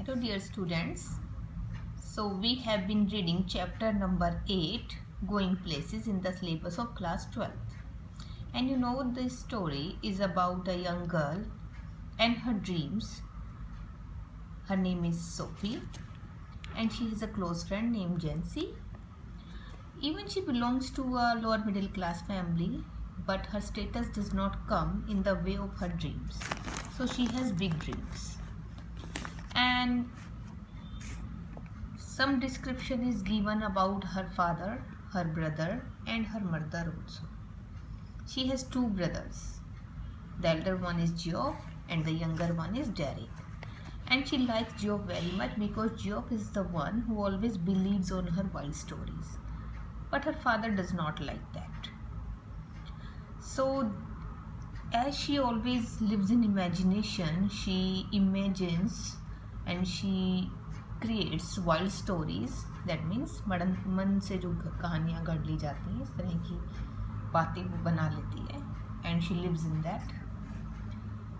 Hello dear students. So we have been reading chapter number 8 Going Places in the syllabus of class 12th. And you know this story is about a young girl and her dreams. Her name is Sophie and she has a close friend named Jency. Even she belongs to a lower middle class family, but her status does not come in the way of her dreams. So she has big dreams. And some description is given about her father, her brother, and her mother also. She has two brothers. The elder one is Geoff and the younger one is Derek. And she likes Geoff very much because Geoff is the one who always believes on her wild stories. But her father does not like that. So, as she always lives in imagination, she imagines and she creates wild stories. That means मन से जो कहानियाँ गढ़ ली जाती हैं, इस तरह की बातें वो बना लेती है, and she lives in that.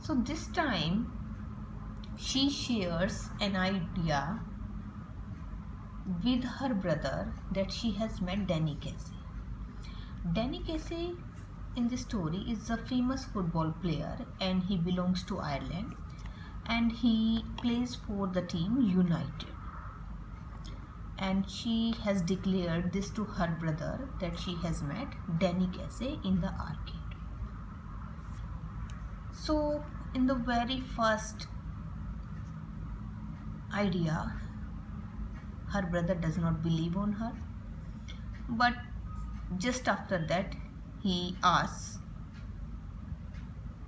So this time she shares an idea with her brother that she has met Danny Casey. Danny Casey in the story is a famous football player and he belongs to Ireland and he plays for the team United. And she has declared this to her brother that she has met Danny Casey in the arcade. So in the very first idea, her brother does not believe on her, but just after that he asks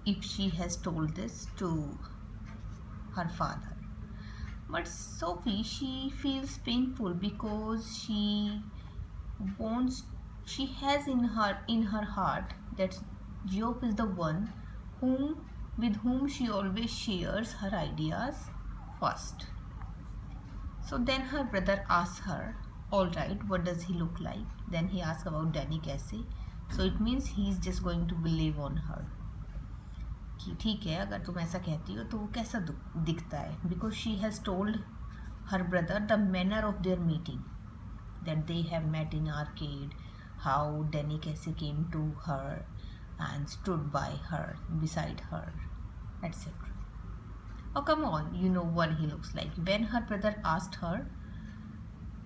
if she has told this to her father. But Sophie, she feels painful because she has in her heart that Geoff is the one with whom she always shares her ideas first. So then her brother asks her, alright, what does he look like? Then he asks about Danny Casey. So it means he is just going to believe on her. कि ठीक है, अगर तुम ऐसा कहती हो तो वो कैसा दिखता है, because she has told her brother the manner of their meeting, that they have met in arcade, how Danny Casey came to her and stood by her, beside her, etc. Oh come on, you know what he looks like. When her brother asked her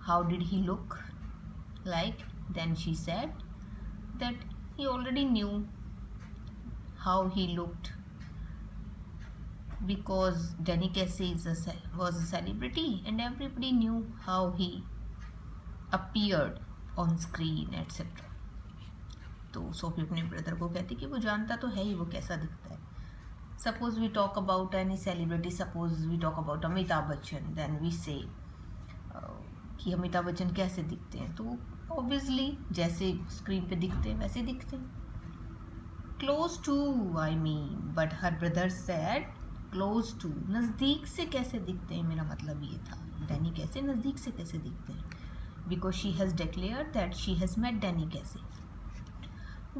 how did he look like, then she said that he already knew how he looked because Danny Casey was a celebrity and everybody knew how he appeared on screen, etc. तो Sophie अपने brother को कहती कि वो जानता तो है ही वो कैसा दिखता है. Suppose we talk about any celebrity, suppose we talk about Amitabh Bachchan, then we say कि अमिताभ बच्चन कैसे दिखते हैं, तो obviously जैसे स्क्रीन पे दिखते हैं वैसे दिखते हैं. Close to, I mean, but her brother said close to, नज़दीक से कैसे दिखते हैं, मेरा मतलब ये था. Danny Casey नज़दीक से कैसे दिखते हैं, because she has declared that she has met Danny Casey.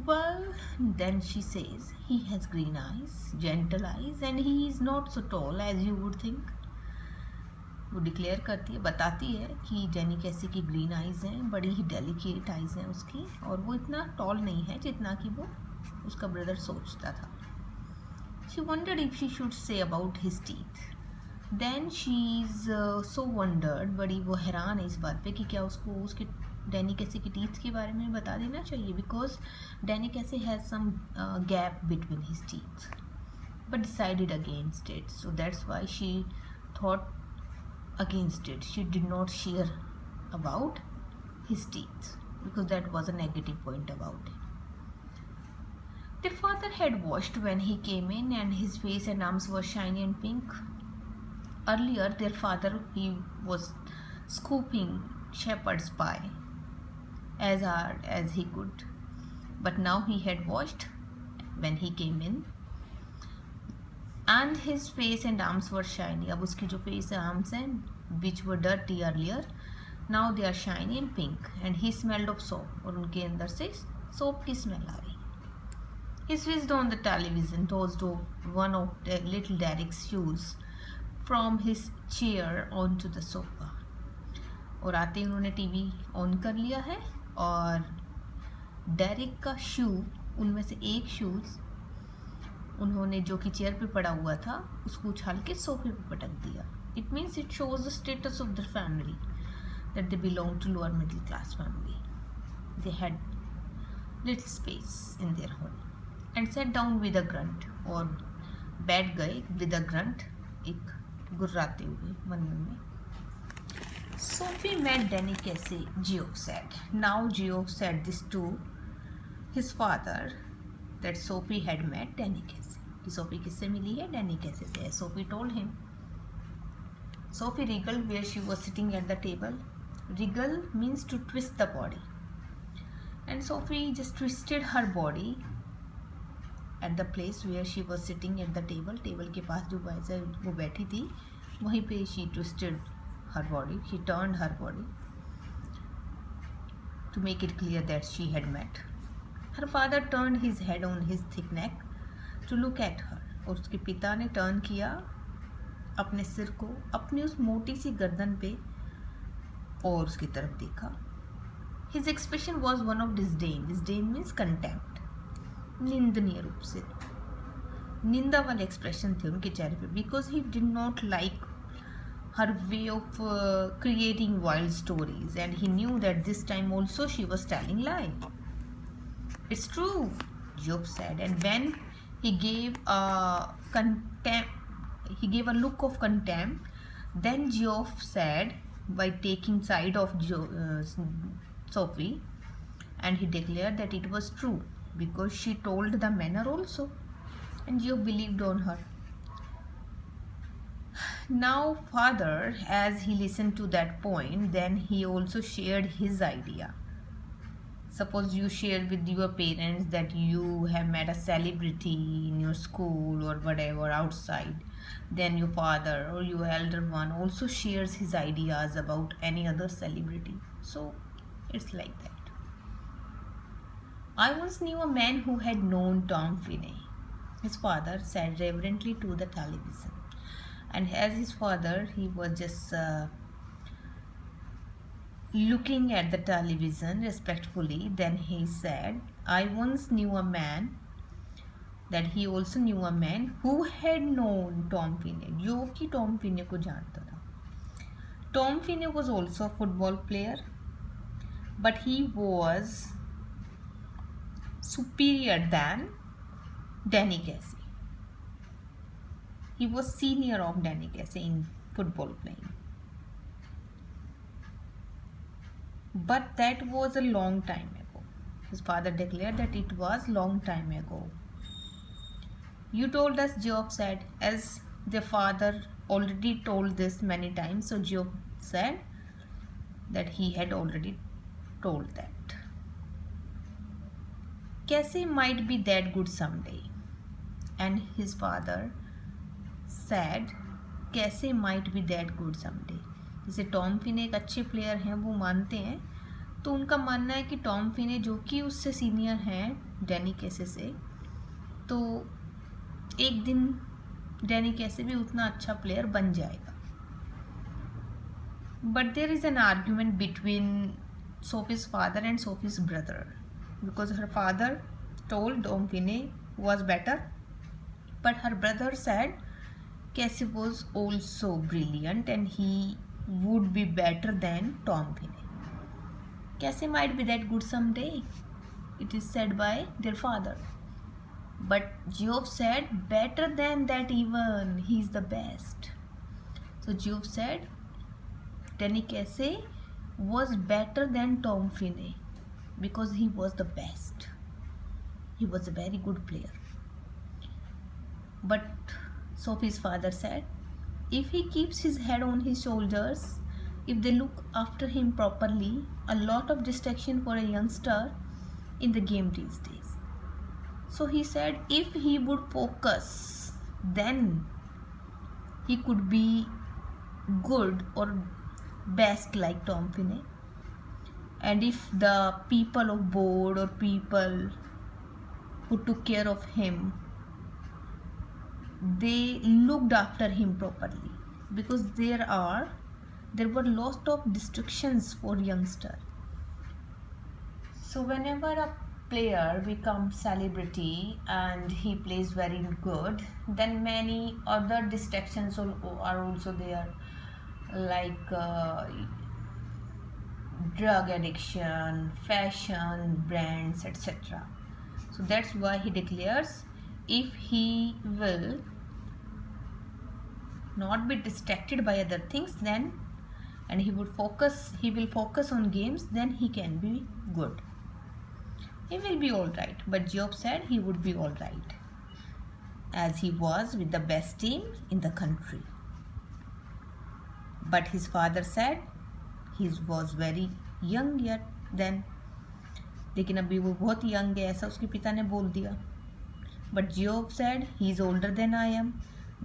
Well, then she says he has green eyes, gentle eyes, and he is not so tall as you would think. वो declare करती है, बताती है कि Danny कैसी की green eyes हैं, बड़ी ही डेलिकेट आइज़ हैं उसकी, और वो इतना टॉल नहीं है जितना कि वो उसका ब्रदर सोचता था. She wondered if she should say about his teeth. Then she's so wondered, बड़ी वो हैरान है इस बात पे कि क्या उसको उसके डैनी कैसे की टीथ के बारे में बता देना चाहिए, because डैनी कैसे has some gap between his teeth, but decided against it. So that's why she thought against it. She did not share about his teeth because that was a negative point about it. Their father had washed when he came in and his face and arms were shiny and pink. Earlier their father, he was scooping shepherd's pie as hard as he could, but now he had washed when he came in and his face and arms were shiny. अब उसकी जो face and arms हैं which were dirty earlier, now they are shiny and pink, and he smelled of soap, और उनके अंदर से soap की smell आ रही. He switched on the television, tossed off one of little Derek's shoes, from his chair onto the sofa. और आते ही उन्होंने TV on कर लिया है और डेरिक का शू, उनमें से एक शूज़ उन्होंने जो कि चेयर पे पड़ा हुआ था उसको उछाल के सोफे पे पटक दिया. It means it shows the status of the family that they belong to lower middle class family. They had little space in their home and set down with a grunt. और बैठ गए विद अ ग्रंट, एक गुर्राते हुए मन में. Sophie met Danny Casey, Geoff said. Now Geoff said this to his father that Sophie had met Danny Casey. कि Sophie किससे मिली है? Danny Casey से. Sophie told him. Sophie wriggled where she was sitting at the table. Wriggle means to twist the body. And Sophie just twisted her body at the place where she was sitting at the table. Table के पास जो वो बैठी थी वहीं पे she twisted her body. She turned her body to make it clear that she had met. Her father turned his head on his thick neck to look at her. और उसके पिता ने टर्न किया अपने सिर को अपनी उस मोटी सी गर्दन पे और उसकी तरफ देखा. His expression was one of disdain. Disdain means contempt. निंदनीय रूप से निंदा वाले एक्सप्रेशन थे उनके चेहरे पे. Because he did not like her way of creating wild stories, and he knew that this time also she was telling lie. It's true, Geoff said, and when he gave a look of contempt, then Geoff said, by taking side of Sophie, and he declared that it was true because she told the manner also, and Geoff believed on her. Now father, as he listened to that point, then he also shared his idea. Suppose you share with your parents that you have met a celebrity in your school or whatever outside. Then your father or your elder one also shares his ideas about any other celebrity. So it's like that. I once knew a man who had known Tom Finney, his father said reverently to the television. And as his father, he was just looking at the television respectfully. Then he said, I once knew a man, that he also knew a man who had known Tom Finney, जो कि Tom Finney को जानता था. Tom Finney was also a football player, but he was superior than Danny Casey. He was senior of Danny Casey in football playing. But that was a long time ago. His father declared that it was long time ago. You told us, Geoff said, as their father already told this many times. So Geoff said that he had already told that. Casey might be that good someday. And his father said कैसे might be that good someday. जैसे Tom फिने एक अच्छे player हैं वो मानते हैं, तो उनका मानना है कि टॉम फिने जो कि उससे सीनियर हैं डैनी कैसे से, तो एक दिन डैनी कैसे भी उतना अच्छा प्लेयर बन जाएगा. But there is an argument between Sophie's father and Sophie's brother, because her father told Tom फिने was better, but her brother said Casey was also brilliant and he would be better than Tom Finney. Casey might be that good someday, it is said by their father. But Geoff said better than that even, he is the best. So Geoff said Danny Casey was better than Tom Finney because he was the best. He was a very good player. But Sophie's father said, if he keeps his head on his shoulders, if they look after him properly, a lot of distraction for a youngster in the game these days. So he said if he would focus, then he could be good or best like Tom Finney. And if the people of board or people who took care of him, they looked after him properly, because there were lots of distractions for youngster. So whenever a player becomes celebrity and he plays very good, then many other distractions are also there, like drug addiction, fashion, brands, etc. So that's why he declares if he will not be distracted by other things, then and he will focus on games, then he can be good. He will be all right. But Job said he would be all right, as he was with the best team in the country. But his father said he was very young yet then. लेकिन अभी वो बहुत young है, ऐसा उसके पिता ने बोल दिया. But Job said he is older than I am,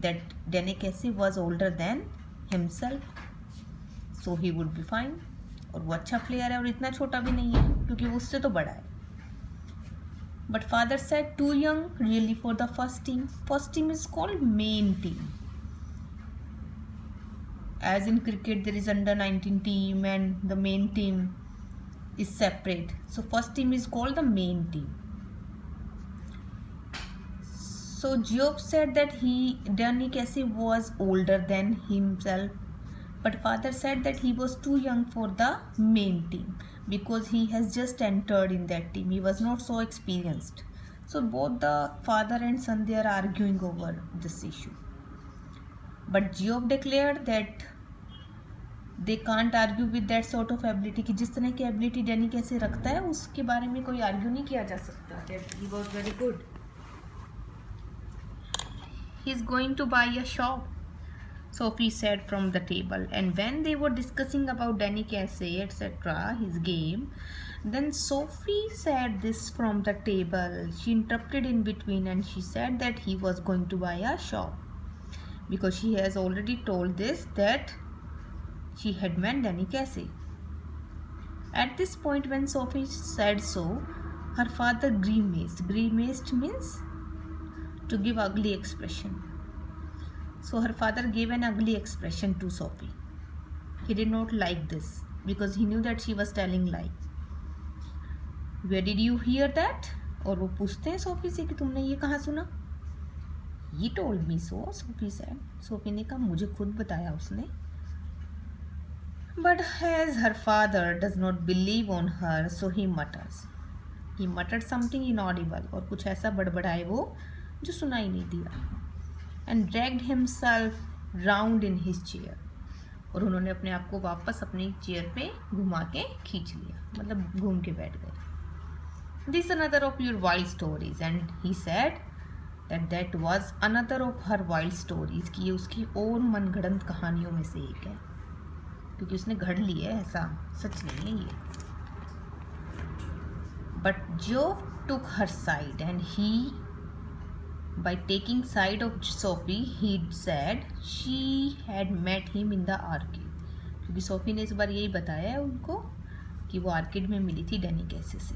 that Danny Casey was older than himself, so he would be fine. और वो अच्छा प्लेयर है और इतना छोटा भी नहीं है क्योंकि वो उससे तो बड़ा है. But father said too young really for the first team. First team is called main team. As in cricket there is under 19 team and the main team is separate. So first team is called the main team. So Job said that Danny Casey was older than himself, but father said that he was too young for the main team because he has just entered in that team. He was not so experienced. So both the father and son, they are arguing over this issue. But Job declared that they can't argue with that sort of ability, कि जिस तरह की ability Danny कैसे रखता है उसके बारे में कोई argue नहीं किया जा सकता. That he was very good. He is going to buy a shop, Sophie said from the table. And when they were discussing about Danny Casey, etc., his game, then Sophie said this from the table. She interrupted in between and she said that he was going to buy a shop, because she has already told this that she had met Danny Casey. At this point, when Sophie said so, her father grimaced. Grimaced means to give ugly expression. So her father gave an ugly expression to Sophie. He did not like this because he knew that she was telling lie. Where did you hear that? और वो पूछते हैं Sophie से कि तुमने ये कहाँ सुना? He told me so, Sophie said. Sophie ने कहा मुझे खुद बताया उसने. But as her father does not believe on her, so he mutters. He muttered something inaudible, और कुछ ऐसा बड़बड़ाए वो जो सुनाई नहीं दिया. And dragged himself round in his chair. और उन्होंने अपने आप को वापस अपनी चेयर पे घुमा के खींच लिया, मतलब घूम के बैठ गए. This is another of your wild stories. And he said that was another of her wild stories, कि ये उसकी और मनगढ़ंत कहानियों में से एक है, क्योंकि उसने घड़ ली है, ऐसा सच नहीं है ये. But Job took her side, and he, by taking side of Sophie, he said she had met him in the arcade. क्योंकि सोफी ने इस बार यही बताया है उनको कि वो आर्किड में मिली थी डैनी कैसे से.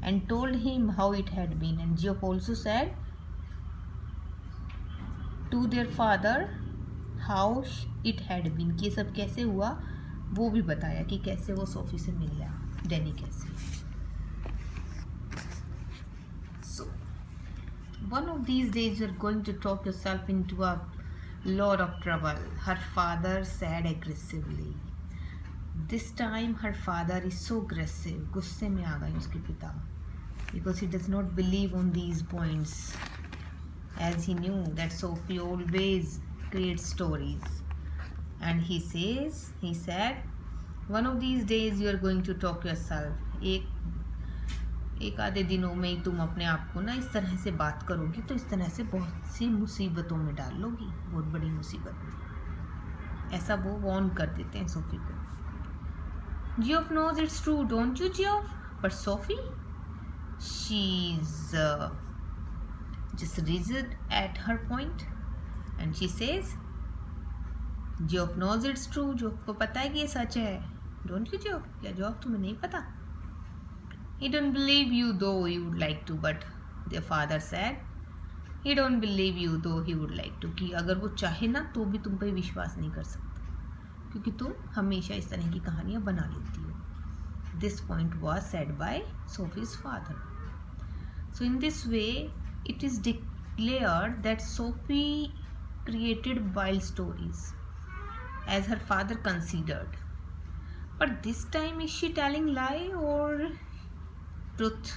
And told him how it had been. And Job also said to their father how it had been, कि सब कैसे हुआ वो भी बताया कि कैसे वो सोफी से मिल गया डैनी कैसे. So one of these days you're going to talk yourself into a lot of trouble, her father said aggressively. This time her father is so aggressive, गुस्से में आ गए उसके पिता, because he does not believe on these points, as he knew that Sophie always creates stories. And he said one of these days you are going to talk yourself. एक आधे दिनों में ही तुम अपने आप को ना इस तरह से बात करोगी तो इस तरह से बहुत सी मुसीबतों में डाल लोगी, बहुत बड़ी मुसीबत में. ऐसा वो वार्न कर देते हैं सोफी को. Geoff knows it's true, don't you, Geoff? But Sophie, she's just rigid at her point, and she says, Geoff knows it's true. Geoff को पता है कि ये सच है. Don't you, Geoff? क्या Geoff तुम्हें नहीं पता? He don't believe you, though you would like to. But their father said, he don't believe you दो ही वुड लाइक टू, कि अगर वो चाहे ना तो भी तुम पे विश्वास नहीं कर सकता क्योंकि तुम हमेशा इस तरह की कहानियाँ बना लेती हो। This point was said by Sophie's father. So in this way, it is declared that Sophie created wild stories as her father considered. But this time, is she telling lie or truth?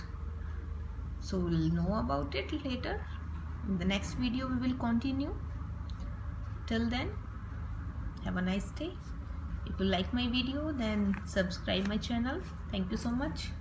So we'll know about it later. In the next video, we will continue. Till then, have a nice day. If you like my video, then subscribe my channel. Thank you so much.